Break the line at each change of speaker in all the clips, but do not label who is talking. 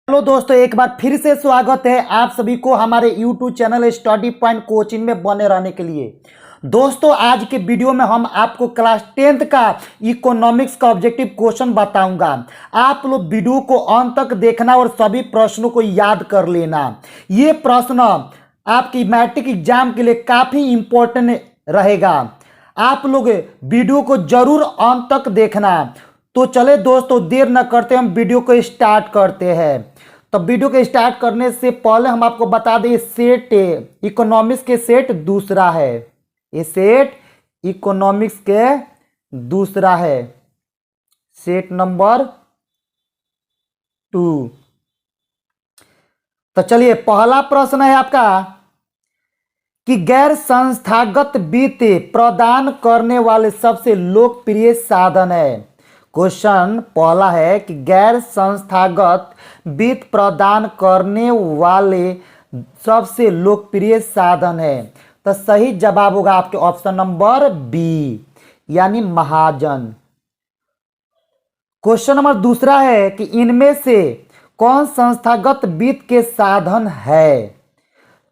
Hello दोस्तों, एक बार फिर से स्वागत है आप सभी को हमारे YouTube channel study point coaching में बने रहने के लिए। दोस्तों, आज के वीडियो में हम आपको क्लास 10th का इकोनॉमिक्स का ऑब्जेक्टिव क्वेश्चन बताऊंगा। आप लोग वीडियो को अंत तक देखना और सभी प्रश्नों को याद कर लेना। ये प्रश्न आपकी मैट्रिक एग्जाम के लिए काफ़ी इंपॉर्टेंट रहेगा। आप लोग वीडियो को जरूर अंत तक देखना। तो चले दोस्तों, देर न करते हम वीडियो को स्टार्ट करते हैं। तो वीडियो को स्टार्ट करने से पहले हम आपको बता दें, सेट इकोनॉमिक्स के सेट दूसरा है। ये सेट इकोनॉमिक्स के दूसरा है, सेट नंबर 2। तो चलिए, पहला प्रश्न है आपका कि गैर संस्थागत वित्त प्रदान करने वाले सबसे लोकप्रिय साधन है। क्वेश्चन पहला है कि गैर संस्थागत वित्त प्रदान करने वाले सबसे लोकप्रिय साधन है। तो सही जवाब होगा आपके ऑप्शन नंबर बी, यानी महाजन। क्वेश्चन नंबर दूसरा है कि इनमें से कौन संस्थागत वित्त के साधन है।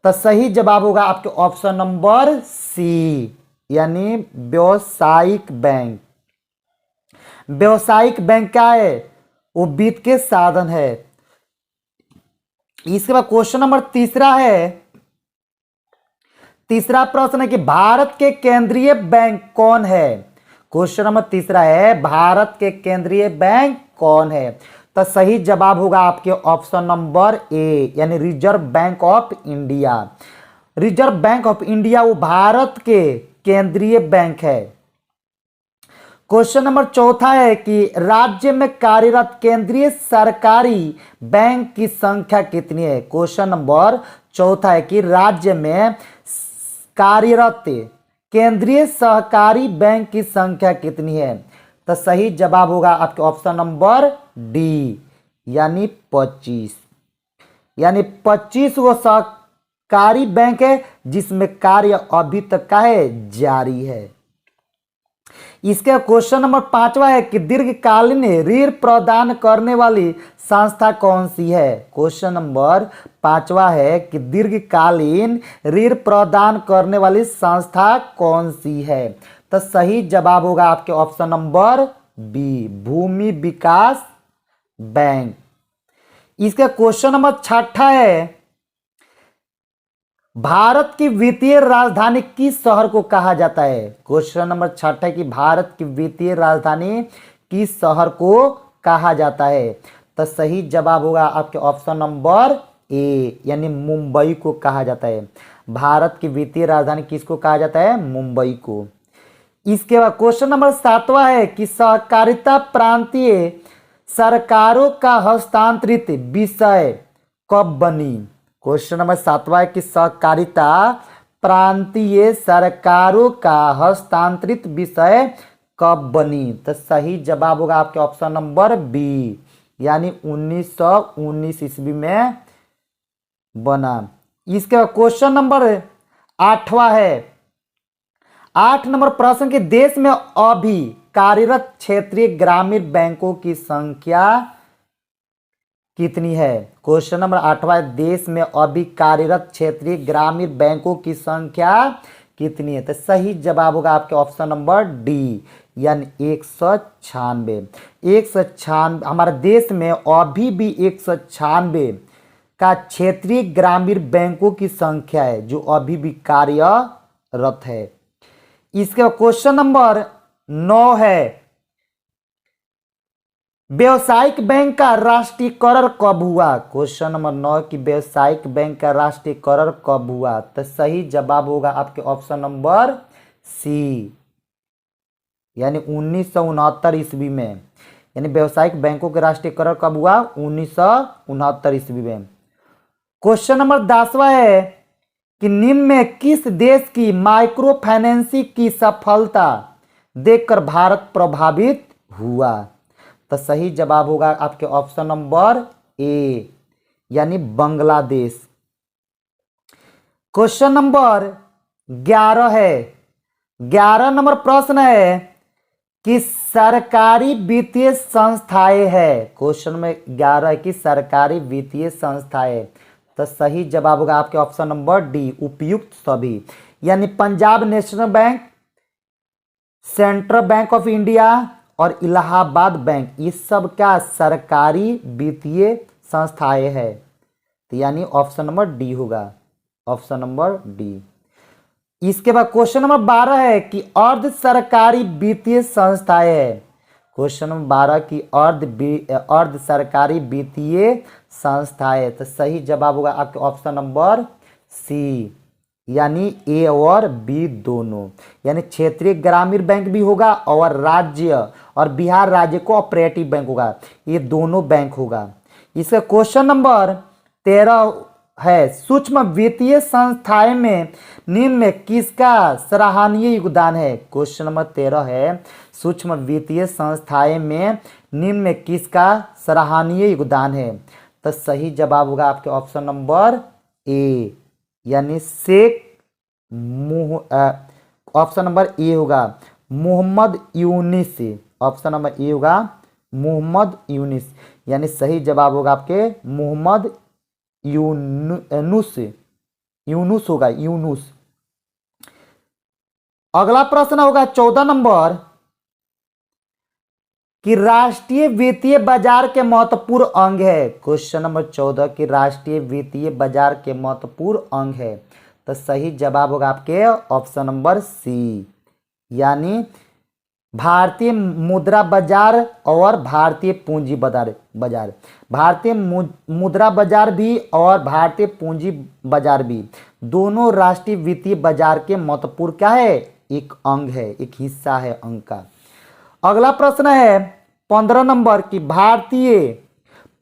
तो सही जवाब होगा आपके ऑप्शन नंबर सी, यानी व्यावसायिक बैंक। व्यावसायिक बैंक क्या है? वो वित्त के साधन है। इसके बाद क्वेश्चन नंबर तीसरा है, तीसरा प्रश्न है कि भारत के केंद्रीय बैंक कौन है। क्वेश्चन नंबर तीसरा है, भारत के केंद्रीय बैंक कौन है। तो सही जवाब होगा आपके ऑप्शन नंबर ए, यानी reserve bank of India. Reserve bank of India वो भारत के केंद्रीय बैंक है। क्वेश्चन नंबर चौथा है कि राज्य में कार्यरत केंद्रीय सरकारी बैंक की संख्या कितनी है। क्वेश्चन नंबर चौथा है कि राज्य में कार्यरत केंद्रीय सहकारी बैंक की संख्या कितनी है। तो सही जवाब होगा आपके ऑप्शन नंबर डी, यानी 25। यानी 25 वो सहकारी बैंक है जिसमें कार्य अभी तक का है, जारी है। इसके क्वेश्चन नंबर 5वां है कि दीर्घकालीन ऋण प्रदान करने वाली संस्था कौन सी है। क्वेश्चन नंबर 5वां है कि दीर्घकालीन ऋण प्रदान करने वाली संस्था कौन सी है। तो सही जवाब होगा आपके ऑप्शन नंबर बी, भूमि विकास बैंक। इसका क्वेश्चन नंबर 6 है, भारत की वित्तीय राजधानी किस शहर को कहा जाता है। क्वेश्चन नंबर 6 है कि भारत की वित्तीय राजधानी किस शहर को कहा जाता है। तो सही जवाब होगा आपके ऑप्शन नंबर ए, यानी मुंबई को कहा जाता है। भारत की वित्तीय राजधानी किसको कहा जाता है? मुंबई को। इसके बाद क्वेश्चन नंबर 7वां है कि सहकारिता प्रांतीय सरकारों का हस्तांतरित विषय कब बनी। क्वेश्चन नंबर 7वां है कि सहकारिता प्रांतीय सरकारों का हस्तांतरित विषय कब बनी। तो सही जवाब होगा आपके ऑप्शन नंबर बी, यानी 1919 ईस्वी में बना। इसके बाद क्वेश्चन नंबर 8वां है, 8 नंबर प्रश्न के देश में अभी कार्यरत क्षेत्रीय ग्रामीण बैंकों की संख्या कितनी है। क्वेश्चन नंबर 8वां, देश में अभी कार्यरत क्षेत्रीय ग्रामीण बैंकों की संख्या कितनी है। तो सही जवाब होगा आपके ऑप्शन नंबर डी, यानी 196। 196 हमारे देश में अभी भी 196 का क्षेत्रीय ग्रामीण बैंकों की संख्या है जो अभी भी कार्यरत है। इसके क्वेश्चन नंबर 9 है, व्यावसायिक बैंक का राष्ट्रीयकरण कब हुआ। क्वेश्चन नंबर 9 की व्यावसायिक बैंक का राष्ट्रीयकरण कब हुआ। तो सही जवाब होगा आपके ऑप्शन नंबर सी, यानी 1969 ईस्वी में। यानी व्यावसायिक बैंकों के राष्ट्रीयकरण कब हुआ? 1969 ईस्वी में। क्वेश्चन नंबर 10वां है कि निम्न में किस देश की माइक्रो फाइनेंसिंग की सफलता देखकर भारत प्रभावित हुआ। तो सही जवाब होगा आपके ऑप्शन नंबर ए, यानी बांग्लादेश। क्वेश्चन नंबर 11 है, 11 नंबर प्रश्न है कि सरकारी वित्तीय संस्थाएं है। क्वेश्चन में 11 है कि सरकारी वित्तीय संस्थाएं, तो सही जवाब होगा आपके ऑप्शन नंबर डी, उपयुक्त सभी। यानी Punjab national bank, central bank of India और इलाहाबाद बैंक, ये सब क्या सरकारी वित्तीय संस्थाएं है। तो यानी ऑप्शन नंबर डी होगा, ऑप्शन नंबर डी। इसके बाद क्वेश्चन नंबर 12 है कि अर्ध सरकारी वित्तीय संस्थाएं है। क्वेश्चन नंबर 12 की अर्ध सरकारी वित्तीय संस्थाएं, तो सही जवाब होगा आपके ऑप्शन नंबर सी, यानी ए और बी दोनों। यानी क्षेत्रीय ग्रामीण बैंक भी होगा और राज्य और बिहार राज्य कोऑपरेटिव बैंक होगा, ये दोनों बैंक होगा। इसका क्वेश्चन नंबर 13 है, सूक्ष्म वित्तीय संस्थाएं में निम्न में किसका सराहनीय योगदान है। क्वेश्चन नंबर 13 है, सूक्ष्म वित्तीय संस्थाएं में निम्न में किसका सराहनीय योगदान है। तो सही जवाब होगा आपके ऑप्शन नंबर ए, यानी शेख ऑप्शन नंबर ए होगा Mohammad Yunus, option number A होगा मोहम्मद यूनिस, यानी सही जवाब होगा आपके मोहम्मद यूनुस होगा, यूनुस। अगला प्रश्न होगा 14 नंबर कि राष्ट्रीय वित्तीय बाजार के महत्वपूर्ण अंग है। क्वेश्चन नंबर 14 कि राष्ट्रीय वित्तीय बाजार के महत्वपूर्ण अंग है, तो सही जवाब होगा आपके ऑप्शन नंबर सी, यानी भारतीय मुद्रा बाजार और भारतीय पूंजी बाजार। भारतीय मुद्रा बाजार भी और भारतीय पूंजी बाजार भी दोनों राष्ट्रीय वित्तीय बाजार के महत्वपूर्ण क्या है, एक अंग है, एक हिस्सा है अंग का। अगला प्रश्न है 15 नंबर की भारतीय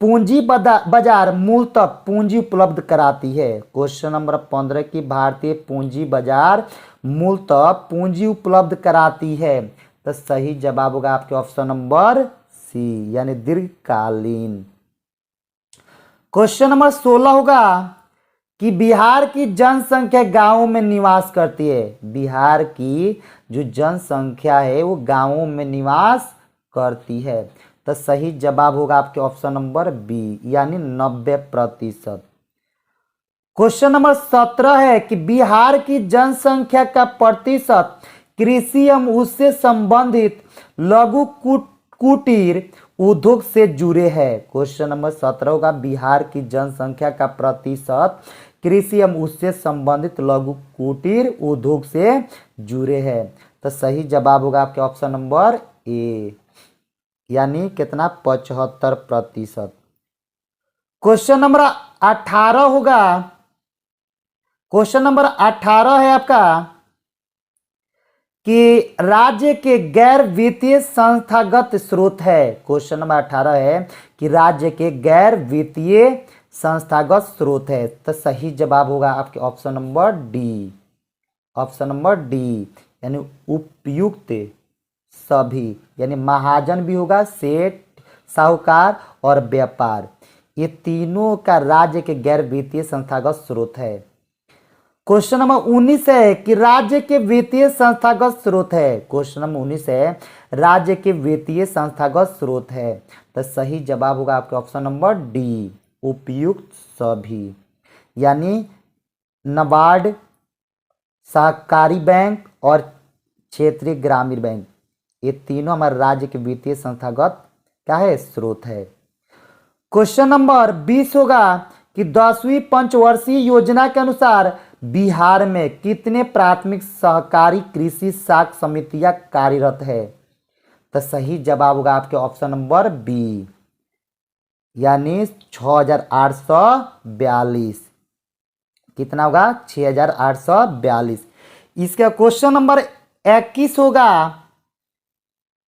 पूंजी बाजार मूलतः पूंजी उपलब्ध कराती है। क्वेश्चन नंबर 15 की भारतीय पूंजी बाजार मूलतः पूंजी उपलब्ध कराती है, तो सही जवाब होगा आपके ऑप्शन नंबर सी, यानी दीर्घकालीन। क्वेश्चन नंबर 16 होगा कि बिहार की जनसंख्या गांवों में निवास करती है। बिहार की जो जनसंख्या है वो गांवों में निवास करती है, तो सही जवाब होगा आपके ऑप्शन नंबर बी, यानी 90%। क्वेश्चन नंबर 17 है कि बिहार की जनसंख्या का प्रतिशत कृषि एवं उससे संबंधित लघु कुटीर उद्योग से जुड़े हैं। क्वेश्चन नंबर 17 होगा बिहार की जनसंख्या का प्रतिशत कृषि एवं उससे संबंधित लघु कुटीर उद्योग से जुड़े हैं, तो सही जवाब होगा आपके ऑप्शन नंबर ए, यानी कितना 75%। क्वेश्चन नंबर 18 होगा, क्वेश्चन नंबर 18 है आपका कि राज्य के गैर वित्तीय संस्थागत स्रोत है। क्वेश्चन नंबर 18 है कि राज्य के गैर वित्तीय संस्थागत स्रोत है, तो सही जवाब होगा आपके option number D, option number D, यानी उपयुक्त सभी। यानी महाजन भी होगा, सेठ, साहूकार और व्यापार, ये तीनों का राज्य के गैर वित्तीय संस्थागत स्रोत है। क्वेश्चन नंबर 19 है कि राज्य के वित्तीय संस्थागत स्रोत है। क्वेश्चन नंबर 19 है राज्य के वित्तीय संस्थागत स्रोत है, तो सही जवाब होगा आपके ऑप्शन नंबर डी, उपयुक्त सभी। यानी नाबार्ड, सहकारी बैंक और क्षेत्रीय ग्रामीण बैंक, ये तीनों हमारे राज्य के वित्तीय संस्थागत क्या है, स्रोत है। क्वेश्चन नंबर 20 होगा कि 10वीं पंचवर्षीय योजना के अनुसार बिहार में कितने प्राथमिक सहकारी कृषि साख समितियां कार्यरत है, तो सही जवाब होगा आपके ऑप्शन नंबर बी, यानी 6842। कितना होगा, 6842। इसका क्वेश्चन नंबर 21 होगा,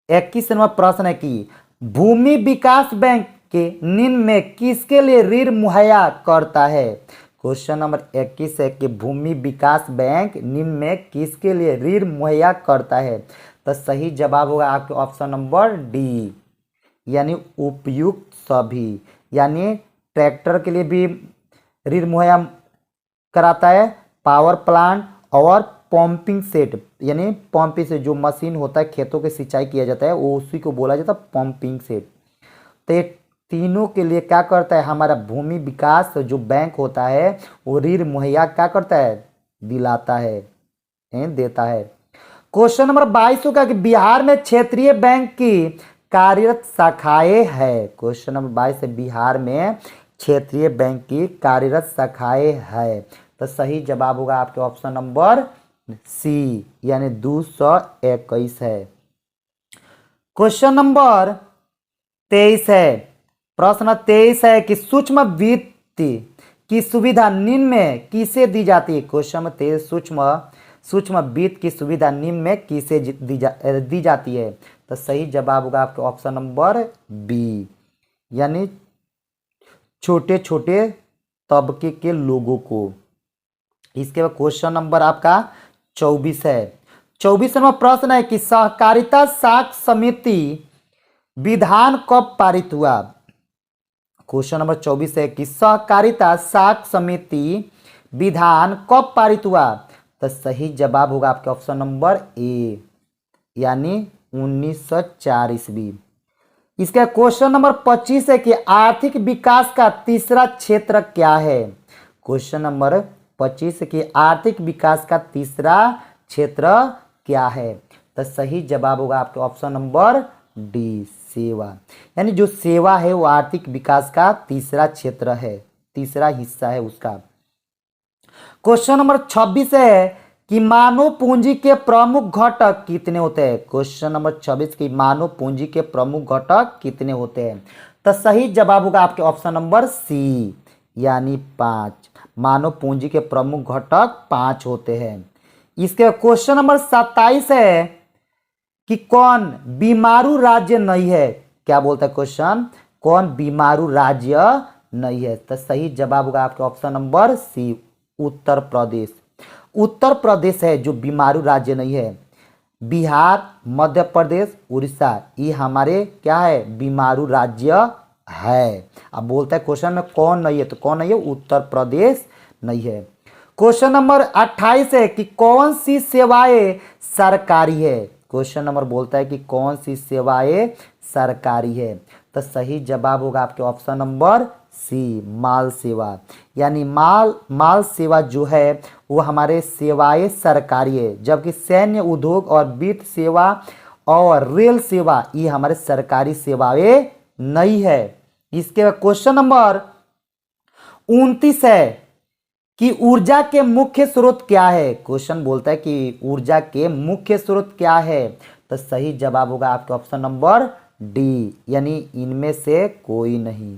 21 नंबर प्रश्न है कि भूमि विकास बैंक के निम्न में किसके लिए ऋण मुहैया करता है। क्वेश्चन नंबर 21 है कि भूमि विकास बैंक निम्न में किसके लिए ऋण मुहैया करता है, तो सही जवाब होगा आपके ऑप्शन नंबर डी, यानी उपयुक्त सभी। यानी ट्रैक्टर के लिए भी ऋण मुहैया कराता है, पावर प्लांट और पंपिंग सेट, यानी पंपिंग से, जो मशीन होता है खेतों की सिंचाई किया जाता है वो उसी को बोला जाता है पंपिंग से। तो ये तीनों के लिए क्या करता है हमारा भूमि विकास जो बैंक होता है वो ऋण मुहैया क्या करता है, दिलाता है, देता है। क्वेश्चन नंबर 22 होगा कि बिहार में क्षेत्रीय बैंक की कार्यरत शाखाएं है। क्वेश्चन नंबर 22 है बिहार में क्षेत्रीय बैंक की कार्यरत शाखाएं है। तो सही जवाब होगा आपके ऑप्शन नंबर सी, यानी 221 है। क्वेश्चन नंबर 23 है, प्रश्न 23 है कि सूक्ष्म वित्त की सुविधा निम्न में किसे दी जाती है। क्वेश्चन नंबर 23, सूक्ष्म वित्त की सुविधा निम्न में किसे दी जाती है। तो सही जवाब होगा आपके ऑप्शन नंबर बी, यानी छोटे छोटे तबके के लोगों को। इसके बाद क्वेश्चन नंबर आपका 24 है। 24 नंबर प्रश्न है कि सहकारिता साख समिति विधान कब पारित हुआ। क्वेश्चन नंबर 24 है कि सहकारिता साख समिति विधान कब पारित हुआ। तो सही जवाब होगा आपके ऑप्शन नंबर ए, यानी 1904 ईस्वी। इसका क्वेश्चन नंबर 25 है कि आर्थिक विकास का तीसरा क्षेत्र क्या है। क्वेश्चन नंबर 25 कि आर्थिक विकास का तीसरा क्षेत्र क्या है। तो सही जवाब होगा आपके ऑप्शन नंबर डी, सेवा। यानी जो सेवा है वो आर्थिक विकास का तीसरा क्षेत्र है, तीसरा हिस्सा है उसका। क्वेश्चन नंबर 26 है कि मानव पूंजी के प्रमुख घटक कितने होते हैं। क्वेश्चन नंबर 26 की मानव पूंजी के प्रमुख घटक कितने होते हैं। तो सही जवाब होगा आपके ऑप्शन नंबर सी, यानी 5। मानव पूंजी के प्रमुख घटक 5 होते हैं। इसके क्वेश्चन नंबर 27 है कि कौन बीमारू राज्य नहीं है। क्या बोलता है क्वेश्चन, कौन बीमारू राज्य नहीं है। तो सही जवाब होगा आपके option number C, Uttar Pradesh. Uttar Pradesh है जो बीमारू राज्य नहीं है। बिहार, मध्य प्रदेश, उड़ीसा ये हमारे क्या है, बीमारू राज्य है। अब बोलता है क्वेश्चन में कौन नहीं है, तो कौन नहीं है, उत्तर प्रदेश नहीं है। क्वेश्चन नंबर 28 है कि कौन सी सेवाएं सरकारी है। क्वेश्चन नंबर बोलता है कि कौन सी सेवाएं सरकारी है। तो सही जवाब होगा आपके ऑप्शन नंबर सी, माल सेवा। यानी माल सेवा जो है वो हमारे सेवाएं सरकारी है, जबकि सैन्य, उद्योग और वित्त सेवा और रेल सेवा ये हमारे सरकारी सेवाएं नहीं है। इसके बाद क्वेश्चन नंबर 29 है कि ऊर्जा के मुख्य स्रोत क्या है। क्वेश्चन बोलता है कि ऊर्जा के मुख्य स्रोत क्या है। तो सही जवाब होगा आपके ऑप्शन नंबर डी, यानी इनमें से कोई नहीं।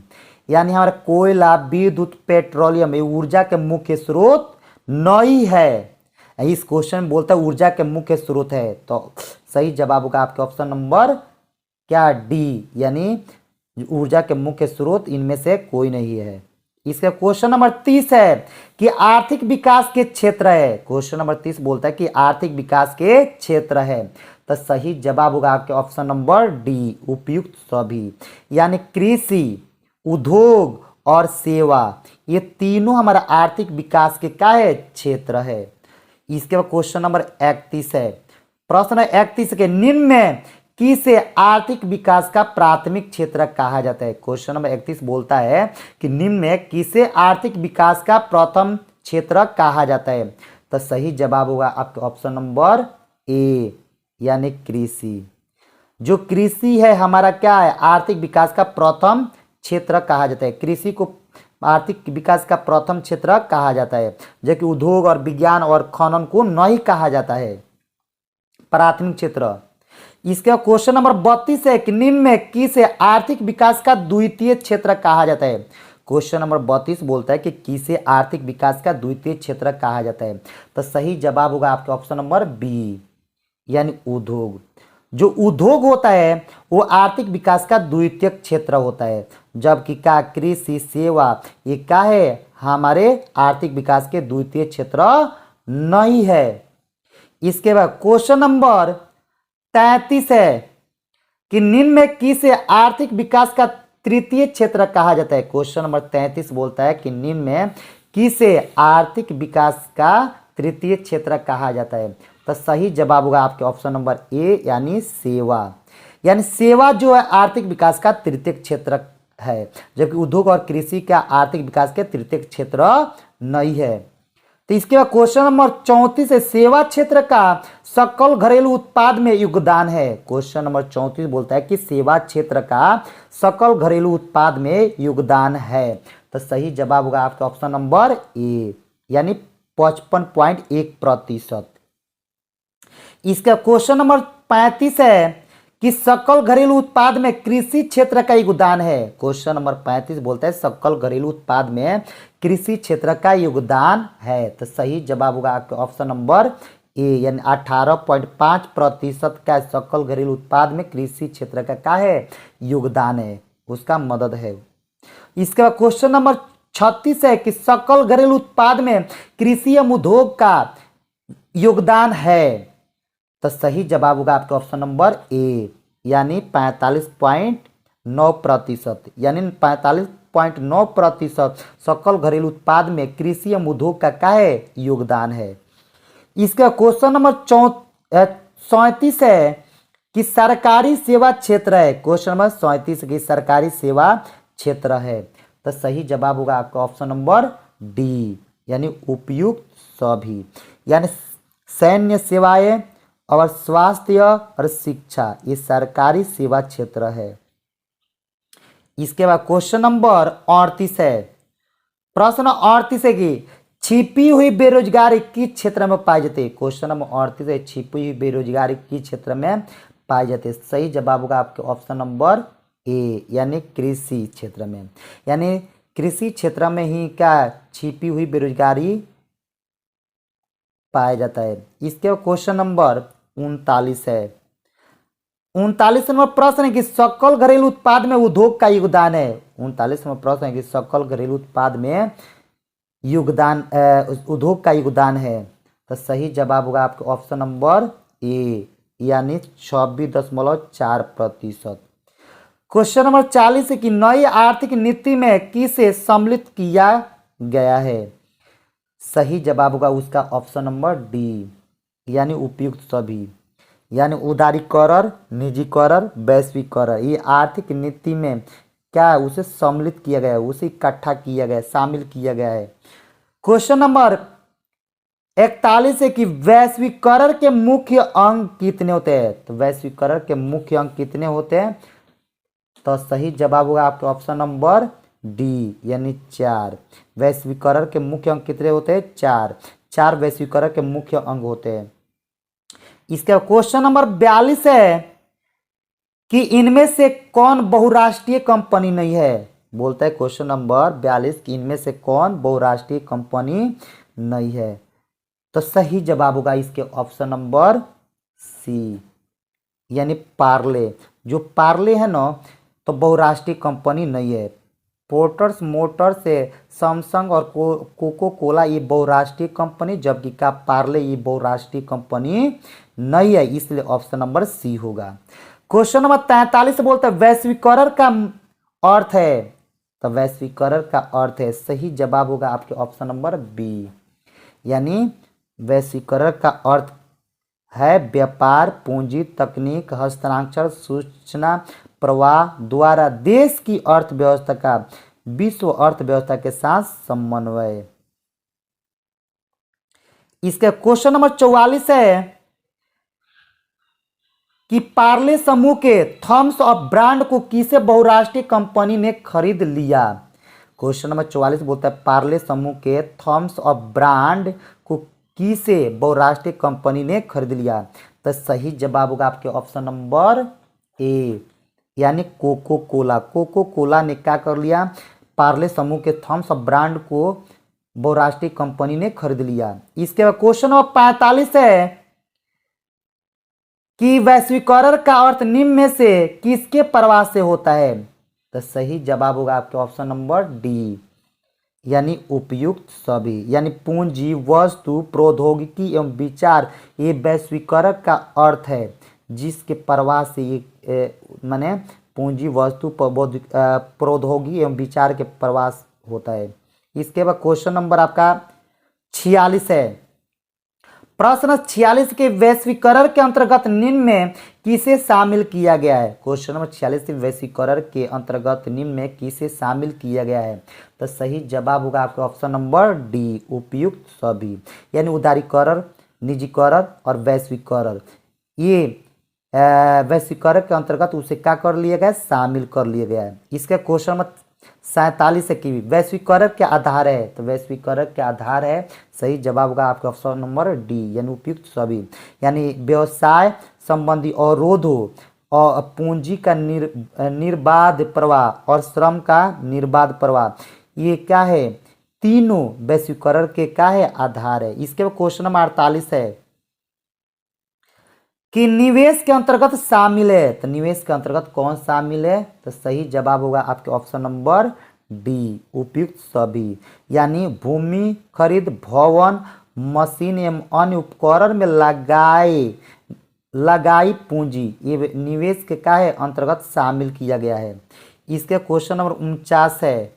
यानी हमारा कोयला, विद्युत, पेट्रोलियम ये ऊर्जा के मुख्य स्रोत नहीं है। इस क्वेश्चन में बोलता है ऊर्जा के मुख्य स्रोत है। तो सही जवाब होगा आपके ऑप्शन नंबर क्या, डी, यानी ऊर्जा के मुख्य स्रोत इनमें से कोई नहीं है। इसका क्वेश्चन नंबर 30 है कि आर्थिक विकास के क्षेत्र है। क्वेश्चन नंबर 30 बोलता है कि आर्थिक विकास के क्षेत्र है। तो सही जवाब होगा आपके ऑप्शन नंबर डी, उपयुक्त सभी। यानी कृषि, उद्योग और सेवा ये तीनों हमारा आर्थिक विकास के क्या है, क्षेत्र है। इसके बाद क्वेश्चन नंबर 31 है। प्रश्न 31 के निम्न में किसे आर्थिक विकास का प्राथमिक क्षेत्र कहा जाता है। क्वेश्चन नंबर 31 बोलता है कि निम्न में किसे आर्थिक विकास का प्रथम क्षेत्र कहा जाता है। तो सही जवाब होगा आपके ऑप्शन नंबर ए, यानी कृषि। जो कृषि है हमारा क्या है, आर्थिक विकास का प्रथम क्षेत्र कहा जाता है। कृषि को आर्थिक विकास का प्रथम क्षेत्र कहा जाता है, जबकि उद्योग और विज्ञान और खनन को नहीं कहा जाता है प्राथमिक क्षेत्र। इसका क्वेश्चन नंबर 32 है कि निम्न में किसे आर्थिक विकास का द्वितीय क्षेत्र कहा जाता है। क्वेश्चन नंबर 32 बोलता है कि किसे आर्थिक विकास का द्वितीय क्षेत्र कहा जाता है। तो सही जवाब होगा आपके ऑप्शन नंबर बी, यानी उद्योग। जो उद्योग होता है वो आर्थिक विकास का द्वितीय क्षेत्र होता है, जबकि क्या कृषि, सेवा ये क्या है, हमारे आर्थिक विकास के द्वितीय क्षेत्र नहीं है। इसके बाद क्वेश्चन नंबर 33 है कि निम्न में किसे आर्थिक विकास का तृतीय क्षेत्र कहा जाता है। क्वेश्चन नंबर 33 बोलता है कि निम्न में किसे आर्थिक विकास का तृतीय क्षेत्र कहा जाता है। तो सही जवाब होगा आपके ऑप्शन नंबर ए यानी सेवा। यानी सेवा जो है आर्थिक विकास का तृतीय क्षेत्र है, जबकि उद्योग और कृषि का आर्थिक विकास के तृतीय क्षेत्र नहीं है। तो इसके बाद क्वेश्चन नंबर 34 है, सेवा क्षेत्र का सकल घरेलू उत्पाद में योगदान है। क्वेश्चन नंबर 34 बोलता है कि सेवा क्षेत्र का सकल घरेलू उत्पाद में योगदान है। तो सही जवाब होगा आपका ऑप्शन नंबर ए यानी 55.1%। इसका क्वेश्चन नंबर 35 है कि सकल घरेलू उत्पाद में कृषि क्षेत्र का योगदान है। क्वेश्चन नंबर 35 बोलता है सकल घरेलू उत्पाद में कृषि क्षेत्र का योगदान है। तो सही जवाब होगा आपका ऑप्शन नंबर ए यानी 18.5% का सकल घरेलू उत्पाद में कृषि क्षेत्र का है योगदान है, उसका मदद है। इसके बाद क्वेश्चन नंबर 36 है कि सकल घरेलू उत्पाद में कृषि एवं उद्योग का योगदान है। तो सही जवाब होगा आपका ऑप्शन नंबर ए यानी 45.9%, यानी 45.9% सकल घरेलू उत्पाद में कृषि एवं उद्योग का है योगदान है। इसका क्वेश्चन नंबर 37 है कि सरकारी सेवा क्षेत्र है। क्वेश्चन नंबर 37 की सरकारी सेवा क्षेत्र है। तो सही जवाब होगा आपका ऑप्शन नंबर डी यानी उपयुक्त सभी, यानी सैन्य सेवाएं और स्वास्थ्य और शिक्षा ये सरकारी सेवा क्षेत्र है। इसके बाद क्वेश्चन नंबर 38 है, प्रश्न 38 है कि छिपी हुई बेरोजगारी किस क्षेत्र में पाई जाती है। क्वेश्चन नंबर 38 है छिपी हुई बेरोजगारी किस क्षेत्र में पाई जाती है। सही जवाब होगा आपके ऑप्शन नंबर ए यानी कृषि क्षेत्र में, यानी कृषि क्षेत्र में ही क्या छिपी हुई बेरोजगारी पाया जाता है। इसके बाद क्वेश्चन नंबर 39 है, 39 नंबर प्रश्न है कि सकल घरेलू उत्पाद में उद्योग का योगदान है। 39 नंबर प्रश्न है कि सकल घरेलू उत्पाद में योगदान उद्योग का योगदान है। तो सही जवाब होगा आपका ऑप्शन नंबर ए यानी 26.4%। क्वेश्चन नंबर 40 है कि नई आर्थिक नीति में किसे सम्मिलित किया गया है। सही जवाब होगा उसका ऑप्शन नंबर डी यानी उपयुक्त सभी, यानी उदारीकरण, निजीकरण, वैश्वीकरण ये आर्थिक नीति में क्या है उसे सम्मिलित किया गया है, उसे इकट्ठा किया गया है, शामिल किया गया है। क्वेश्चन नंबर 41 है कि वैश्वीकरण के मुख्य अंग कितने होते हैं। तो वैश्वीकरण के मुख्य अंग कितने होते हैं। तो सही जवाब होगा आपके ऑप्शन नंबर डी यानी 4। वैश्वीकरण के मुख्य अंग कितने होते हैं 4 वैश्वीकरण के मुख्य अंग होते हैं। इसका क्वेश्चन नंबर 42 है कि इनमें से कौन बहुराष्ट्रीय कंपनी नहीं है। बोलता है क्वेश्चन नंबर 42 कि इनमें से कौन बहुराष्ट्रीय कंपनी नहीं है। तो सही जवाब होगा इसके ऑप्शन नंबर सी यानी पार्ले। जो पार्ले है ना तो बहुराष्ट्रीय कंपनी नहीं है। पोर्टर्स मोटर्स से सैमसंग और कोको कोला ये बहुराष्ट्रीय कंपनी, जबकि का पार्ले ये बहुराष्ट्रीय कंपनी नहीं है, इसलिए ऑप्शन नंबर सी होगा। क्वेश्चन नंबर 43 बोलते हैं वैश्वीकरण का अर्थ है। तो वैश्वीकरण का अर्थ है, सही जवाब होगा आपके ऑप्शन नंबर बी यानी वैश्वीकरण का अर्थ है व्यापार, पूंजी, तकनीक, हस्तांतरण, सूचना प्रवाह द्वारा देश की अर्थव्यवस्था का विश्व अर्थव्यवस्था के साथ समन्वय। इसका क्वेश्चन नंबर 44 है कि पार्ले समूह के थम्स अप ब्रांड को किसे बहुराष्ट्रीय कंपनी ने खरीद लिया। क्वेश्चन नंबर 44 बोलता है पार्ले समूह के थम्स अप ब्रांड को किसे बहुराष्ट्रीय कंपनी ने खरीद लिया। तो सही जवाब होगा आपके ऑप्शन नंबर ए यानी कोको कोला। कोको कोला ने क्या कर लिया, पार्ले समूह के थम्स अप ब्रांड को बहुराष्ट्रीय कंपनी ने खरीद लिया। इसके बाद क्वेश्चन नंबर 45 है कि वैश्वीकरण का अर्थ निम्न में से किसके प्रवाह से होता है। तो सही जवाब होगा आपके ऑप्शन नंबर डी यानी उपयुक्त सभी, यानी पूंजी, वस्तु, प्रौद्योगिकी एवं विचार ये वैश्वीकरण का अर्थ है, जिसके प्रवाह से ये माने पूंजी, वस्तु, प्रौद्योगिकी एवं विचार के प्रवास होता है। इसके बाद क्वेश्चन नंबर आपका 46 है, प्रश्न 46 के वैश्वीकरण के अंतर्गत निम्न में किसे शामिल किया गया है। क्वेश्चन नंबर 46 के वैश्वीकरण के अंतर्गत निम्न में किसे शामिल किया गया है। तो सही जवाब होगा आपका ऑप्शन नंबर डी, उपयुक्त सभी, यानी उदारीकरण, निजीकरण और वैश्वीकरण, ये वैश्वीकरण के अंतर्गत उसे क्या कर लिया गया है, शामिल कर लिया गया है। इसके क्वेश्चन नंबर 47 है कि वैश्वीकरण के आधार है, तो वैश्वीकरण के आधार है, सही जवाब होगा आपका ऑप्शन नंबर डी, यानी उपयुक्त सभी, यानी व्यवसाय संबंधी अवरोधों और पूंजी का निर्बाध प्रवाह और श्रम का निर्बाध प्रवाह, ये क्या है, तीनों वैश्वीकरण के क्या है, आधार है। इसके क्वेश्चन नंबर 48 है कि निवेश के अंतर्गत शामिल है, तो निवेश के अंतर्गत कौन शामिल है, तो सही जवाब होगा आपके ऑप्शन नंबर डी, उपयुक्त सभी, यानी भूमि खरीद, भवन, मशीन एवं अन्य उपकरण में लगाई पूंजी, ये निवेश के क्या है, अंतर्गत शामिल किया गया है। इसके क्वेश्चन नंबर 49 है,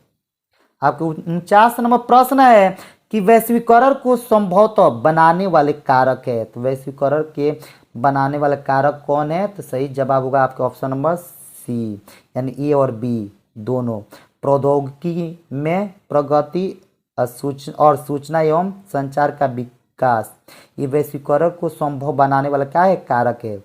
आपको 49 नंबर प्रश्न है कि वैश्वीकरण को संभवतः बनाने वाले कारक है, तो वैश्वीकरण के बनाने वाले कारक कौन है, तो सही जवाब होगा आपका ऑप्शन नंबर सी, यानी ए और बी दोनों। प्रौद्योगिकी में प्रगति और सूचना एवं संचार का विकास, ये वैश्वीकरण को संभव बनाने वाला क्या है, कारक है।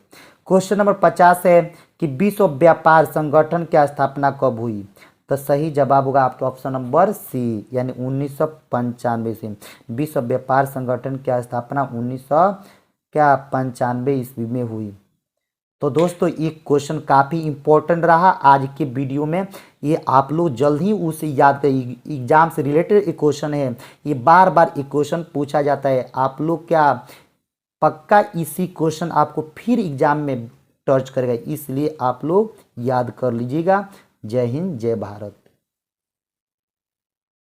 क्वेश्चन नंबर 50 है कि विश्व व्यापार संगठन की स्थापना कब हुई, तो सही जवाब होगा आपका ऑप्शन नंबर सी, यानी 1995 से विश्व व्यापार संगठन की स्थापना 1995 ईस्वी में हुई। तो दोस्तों ये क्वेश्चन काफ़ी इंपॉर्टेंट रहा आज के वीडियो में, ये आप लोग जल्द ही उसे याद करिए, एग्जाम से रिलेटेड एक क्वेश्चन है, ये बार बार एक क्वेश्चन पूछा जाता है, आप लोग क्या पक्का इसी क्वेश्चन आपको फिर एग्जाम में टच करेगा, इसलिए आप लोग याद कर लीजिएगा। जय हिंद, जय भारत।